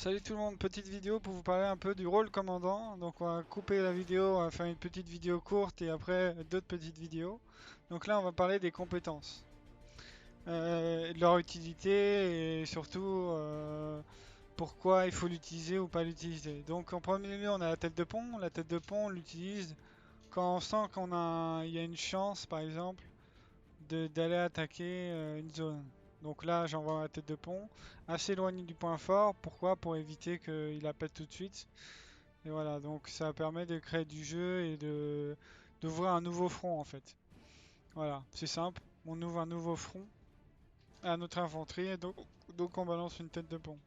Salut tout le monde, petite vidéo pour vous parler un peu du rôle commandant. Donc on va couper la vidéo, on va faire une petite vidéo courte et après d'autres petites vidéos. Donc là on va parler des compétences, de leur utilité et surtout pourquoi il faut l'utiliser ou pas l'utiliser. Donc en premier lieu on a la tête de pont. La tête de pont on l'utilise quand on sent il y a une chance par exemple d'aller attaquer une zone. Donc là, j'envoie ma tête de pont, assez éloigné du point fort. Pourquoi? Pour éviter qu'il la pète tout de suite. Et voilà, donc ça permet de créer du jeu et d'ouvrir un nouveau front en fait. Voilà, c'est simple. On ouvre un nouveau front à notre infanterie et donc on balance une tête de pont.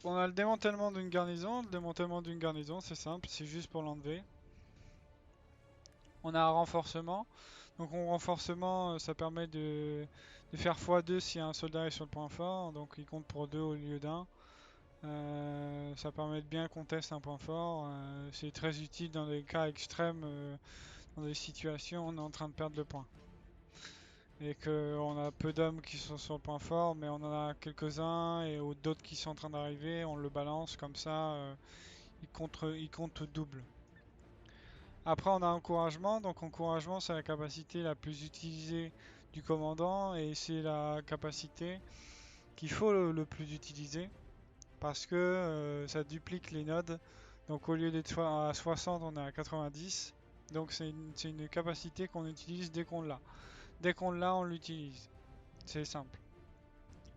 On a le démantèlement d'une garnison. Le démantèlement d'une garnison, c'est simple, c'est juste pour l'enlever. On a un renforcement. Donc en renforcement, ça permet de faire x2 si un soldat est sur le point fort. Donc il compte pour 2 au lieu d'un. Ça permet de bien contester un point fort. C'est très utile dans des cas extrêmes, dans des situations où on est en train de perdre le point. Et qu'on a peu d'hommes qui sont sur le point fort, mais on en a quelques-uns et d'autres qui sont en train d'arriver. On le balance comme ça, il compte double. Après, on a encouragement. Donc, encouragement, c'est la capacité la plus utilisée du commandant et c'est la capacité qu'il faut le plus utiliser parce que ça duplique les nodes. Donc, au lieu d'être à 60, on est à 90. Donc, c'est une capacité qu'on utilise dès qu'on l'a. Dès qu'on l'a, on l'utilise. C'est simple.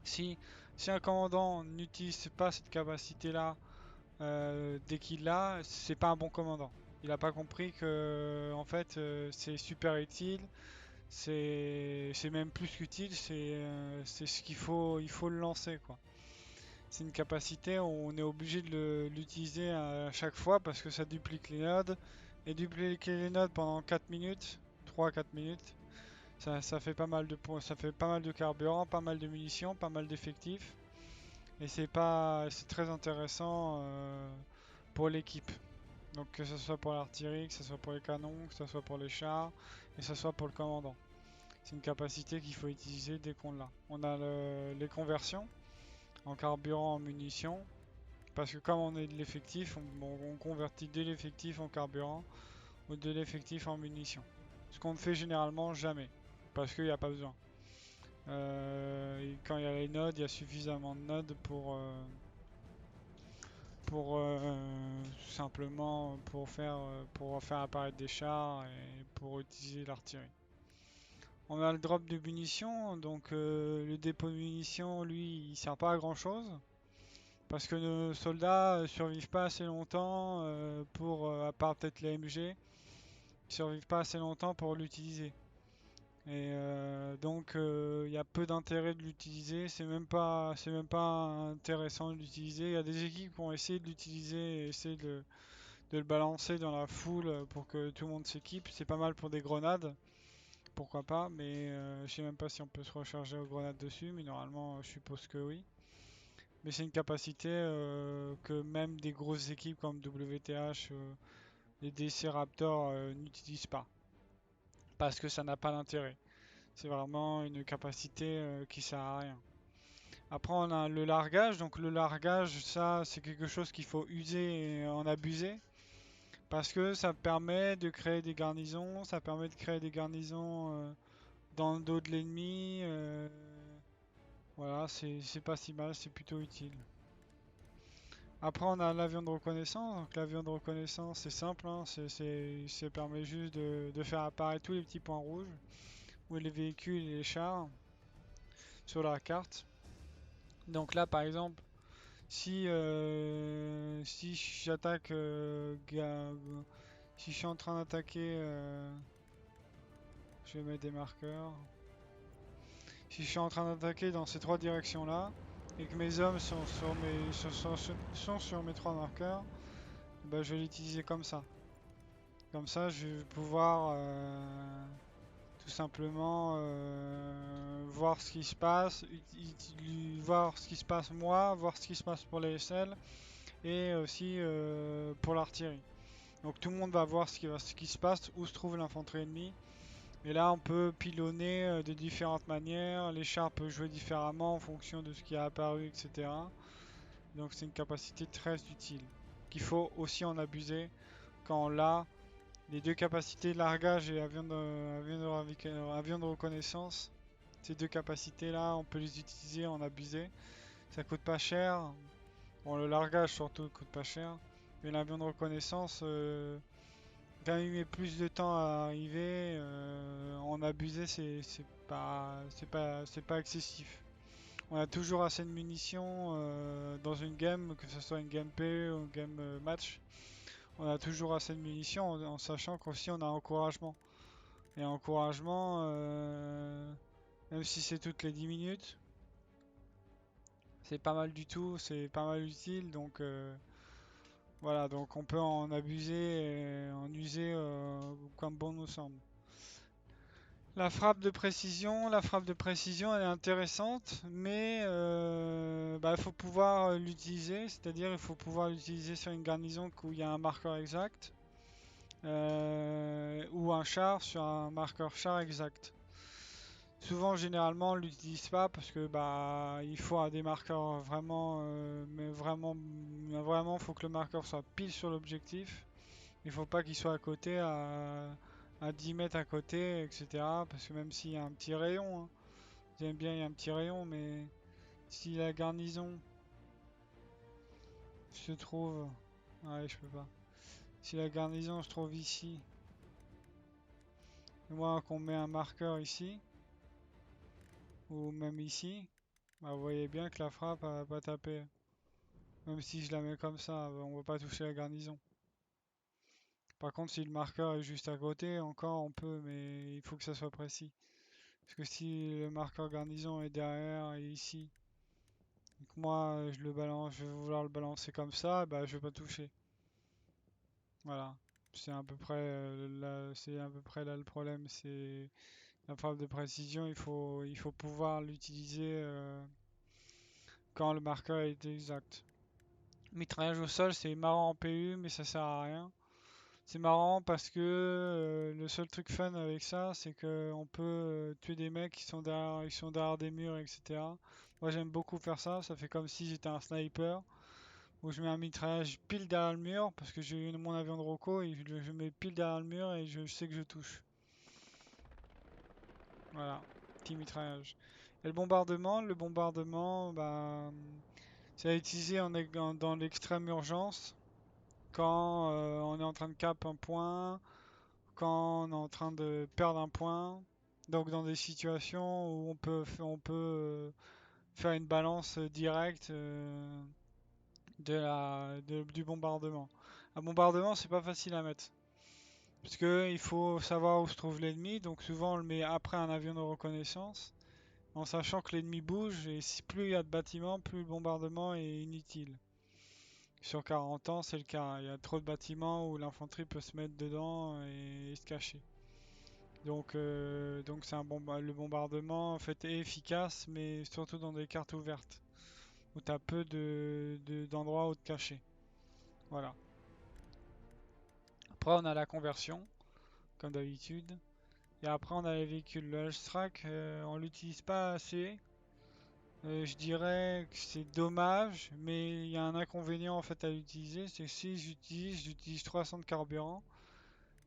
Si, si un commandant n'utilise pas cette capacité-là dès qu'il l'a, c'est pas un bon commandant. Il a pas compris que en fait c'est super utile, c'est même plus qu'utile, c'est ce il faut le lancer quoi. C'est une capacité où on est obligé de l'utiliser à chaque fois parce que ça duplique les nodes et dupliquer les nodes pendant 4 minutes, 3-4 minutes, ça fait pas mal de points, ça fait pas mal de carburant, pas mal de munitions, pas mal d'effectifs et c'est très intéressant pour l'équipe. Donc que ce soit pour l'artillerie, que ce soit pour les canons, que ce soit pour les chars, et que ce soit pour le commandant. C'est une capacité qu'il faut utiliser dès qu'on l'a. On a les conversions en carburant en munitions, parce que comme on est de l'effectif, on convertit de l'effectif en carburant ou de l'effectif en munitions. Ce qu'on ne fait généralement jamais, parce qu'il n'y a pas besoin. Et quand il y a les nodes, il y a suffisamment de nodes pour simplement pour faire apparaître des chars et pour utiliser l'artillerie. On a le drop de munitions, donc le dépôt de munitions, lui, il sert pas à grand chose parce que nos soldats survivent pas assez longtemps pour, à part peut-être les MG, ils survivent pas assez longtemps pour l'utiliser. Et donc il y a peu d'intérêt de l'utiliser, c'est même pas intéressant de l'utiliser. Il y a des équipes qui ont essayé de l'utiliser et essayer de le balancer dans la foule pour que tout le monde s'équipe. C'est pas mal pour des grenades, pourquoi pas, mais je sais même pas si on peut se recharger aux grenades dessus, mais normalement je suppose que oui. Mais c'est une capacité que même des grosses équipes comme WTH, les DC Raptor n'utilisent pas, parce que ça n'a pas d'intérêt. C'est vraiment une capacité qui sert à rien. Après on a le largage, donc le largage ça c'est quelque chose qu'il faut user et en abuser. Parce que ça permet de créer des garnisons, ça permet de créer des garnisons dans le dos de l'ennemi. Voilà, c'est pas si mal, c'est plutôt utile. Après, on a l'avion de reconnaissance. Donc, l'avion de reconnaissance, c'est simple, hein, ça permet juste de faire apparaître tous les petits points rouges, ou les véhicules et les chars sur la carte. Donc là, par exemple, si j'attaque, si je suis en train d'attaquer, je vais mettre des marqueurs. Si je suis en train d'attaquer dans ces trois directions-là, et que mes hommes sont sur mes trois marqueurs, bah, je vais l'utiliser comme ça. Comme ça, je vais pouvoir tout simplement voir ce qui se passe, voir ce qui se passe moi, voir ce qui se passe pour les SL et aussi pour l'artillerie. Donc tout le monde va voir ce qui se passe, où se trouve l'infanterie ennemie. Et là, on peut pilonner de différentes manières. Les chars peuvent jouer différemment en fonction de ce qui a apparu, etc. Donc c'est une capacité très utile, qu'il faut aussi en abuser quand on l'a. Les deux capacités largage et avion de reconnaissance, ces deux capacités-là, on peut les utiliser, en abuser. Ça coûte pas cher. Bon, le largage surtout coûte pas cher. Mais l'avion de reconnaissance, quand il met plus de temps à arriver, en abuser, c'est pas excessif. On a toujours assez de munitions dans une game, que ce soit une game PE ou une game match. On a toujours assez de munitions en sachant qu'aussi on a encouragement. Et encouragement, même si c'est toutes les 10 minutes, c'est pas mal du tout, c'est pas mal utile. Donc voilà, donc on peut en abuser et en user comme bon nous semble. La frappe de précision, elle est intéressante, mais bah, il faut pouvoir l'utiliser, c'est-à-dire il faut pouvoir l'utiliser sur une garnison où il y a un marqueur exact, ou un char sur un marqueur char exact. Souvent, généralement, on l'utilise pas parce que bah il faut des marqueurs vraiment, mais vraiment, faut que le marqueur soit pile sur l'objectif. Il faut pas qu'il soit à côté, à 10 mètres à côté, etc. Parce que même s'il y a un petit rayon, hein, j'aime bien il y a un petit rayon, mais si la garnison se trouve, ouais, je peux pas. Si la garnison se trouve ici, moi qu'on met un marqueur ici ou même ici, bah, vous voyez bien que la frappe elle va pas taper. Même si je la mets comme ça, on va pas toucher la garnison. Par contre, si le marqueur est juste à côté, encore on peut, mais il faut que ça soit précis. Parce que si le marqueur garnison est derrière et ici, donc moi je le balance, je vais vouloir le balancer comme ça, bah je vais pas toucher. Voilà. C'est à peu près là le problème, c'est la frappe de précision, il faut pouvoir l'utiliser quand le marqueur est exact. Mitraillage au sol, c'est marrant en PU, mais ça sert à rien. C'est marrant parce que le seul truc fun avec ça, c'est que on peut tuer des mecs qui sont derrière des murs, etc. Moi j'aime beaucoup faire ça, ça fait comme si j'étais un sniper, où je mets un mitraillage pile derrière le mur, parce que j'ai eu mon avion de Rocco et je mets pile derrière le mur et je sais que je touche. Voilà, petit mitraillage. Et le bombardement, bah, c'est à utiliser dans l'extrême urgence, quand on est en train de cap un point, quand on est en train de perdre un point. Donc dans des situations où on peut faire une balance directe du bombardement. Un bombardement, c'est pas facile à mettre. Parce que il faut savoir où se trouve l'ennemi, donc souvent on le met après un avion de reconnaissance, en sachant que l'ennemi bouge, et si plus il y a de bâtiments, plus le bombardement est inutile. Sur 40 ans, c'est le cas. Il y a trop de bâtiments où l'infanterie peut se mettre dedans et se cacher. Donc c'est le bombardement en fait est efficace, mais surtout dans des cartes ouvertes où tu as peu d'endroits où te cacher. Voilà. Après on a la conversion, comme d'habitude. Et après on a les véhicules. Le Hellstrack, on l'utilise pas assez. Je dirais que c'est dommage, mais il y a un inconvénient en fait à l'utiliser, c'est que si j'utilise 300 de carburant.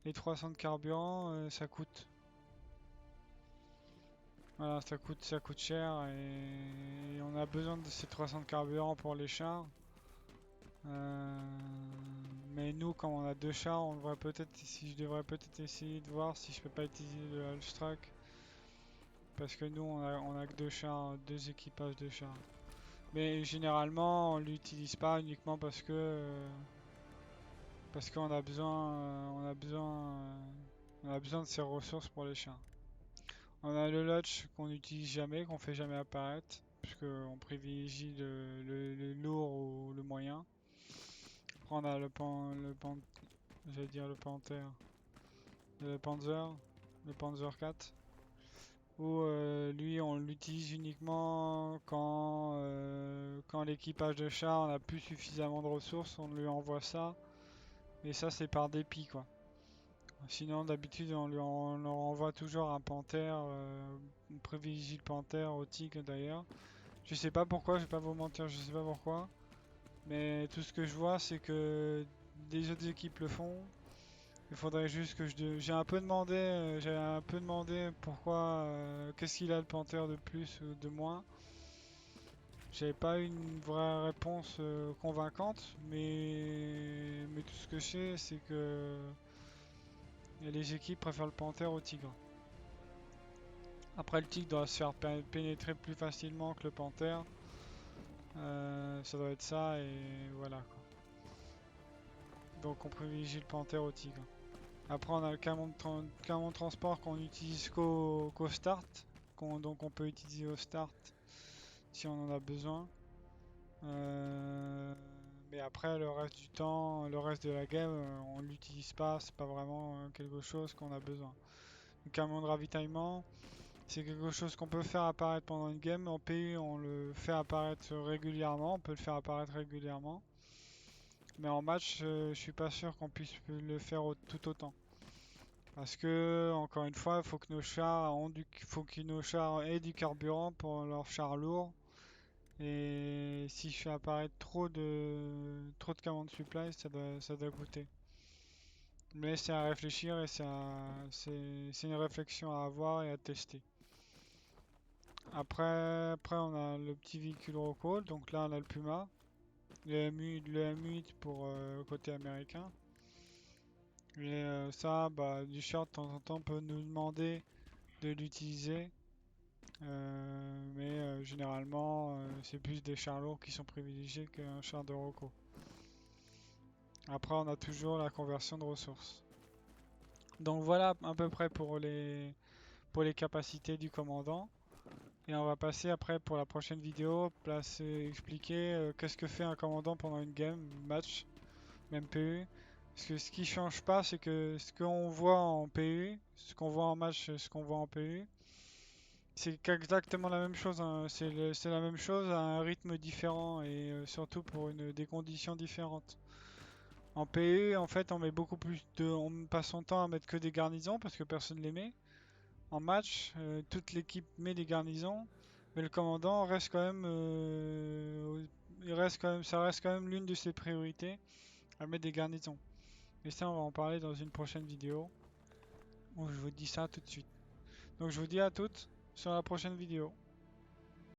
Et 300 de carburant, ça coûte. Voilà, ça coûte cher et on a besoin de ces 300 de carburant pour les chars. Euh, mais nous, comme on a deux chars, je devrais peut-être essayer de voir si je peux pas utiliser le Hallstruck. Parce que nous, on a que deux chars, deux équipages de chars. Mais généralement, on l'utilise pas uniquement parce qu'on a besoin, on a besoin de ces ressources pour les chars. On a le Lodge qu'on n'utilise jamais, qu'on fait jamais apparaître, puisqu'on privilégie le lourd ou le moyen. Après on a j'allais dire le Panther, le Panzer 4, où lui on l'utilise uniquement quand l'équipage de char n'a plus suffisamment de ressources, on lui envoie ça, mais ça c'est par dépit quoi. Sinon, d'habitude, on leur envoie toujours un panthère. On privilégie le panthère au tigre d'ailleurs. Je sais pas pourquoi, je vais pas vous mentir, je sais pas pourquoi. Mais tout ce que je vois, c'est que des autres équipes le font. Il faudrait juste que j'ai un peu demandé pourquoi, qu'est-ce qu'il a le Panther de plus ou de moins. J'avais pas eu une vraie réponse convaincante, mais tout ce que je sais, c'est que les équipes préfèrent le Panther au Tigre. Après, le Tigre doit se faire pénétrer plus facilement que le Panther. Ça doit être ça, et voilà quoi. Donc on privilégie le Panther au Tigre. Après, on a le camion de transport qu'on utilise qu'au start, donc on peut utiliser au start si on en a besoin. Euh, mais après, le reste du temps, le reste de la game, on l'utilise pas, c'est pas vraiment quelque chose qu'on a besoin. Le camion de ravitaillement, c'est quelque chose qu'on peut faire apparaître pendant une game. En PU, on le fait apparaître régulièrement, on peut le faire apparaître régulièrement. Mais en match, je suis pas sûr qu'on puisse le faire tout autant. Parce que, encore une fois, il faut que faut que nos chars aient du carburant pour leurs chars lourds. Et si je fais apparaître trop de commandes supply, ça doit coûter. Mais c'est à réfléchir et c'est une réflexion à avoir et à tester. Après, on a le petit véhicule Rockwall. Donc là, on a le Puma. Le M8 pour côté américain. Et ça, bah, du de temps en temps peut nous demander de l'utiliser. Mais généralement, c'est plus des chars lourds qui sont privilégiés qu'un char de Rocco. Après, on a toujours la conversion de ressources. Donc voilà à peu près pour les capacités du commandant. Et on va passer après pour la prochaine vidéo, expliquer qu'est-ce que fait un commandant pendant une game, match, même PU. Parce que ce qui change pas, c'est que ce qu'on voit en PU, ce qu'on voit en match, ce qu'on voit en PU, c'est exactement la même chose, hein. C'est la même chose à un rythme différent et surtout pour des conditions différentes. En PE, en fait, on passe son temps à mettre que des garnisons parce que personne les met. En match, toute l'équipe met des garnisons, mais le commandant reste quand même, ça reste quand même l'une de ses priorités à mettre des garnisons. Et ça, on va en parler dans une prochaine vidéo où je vous dis ça tout de suite. Donc je vous dis à toutes sur la prochaine vidéo.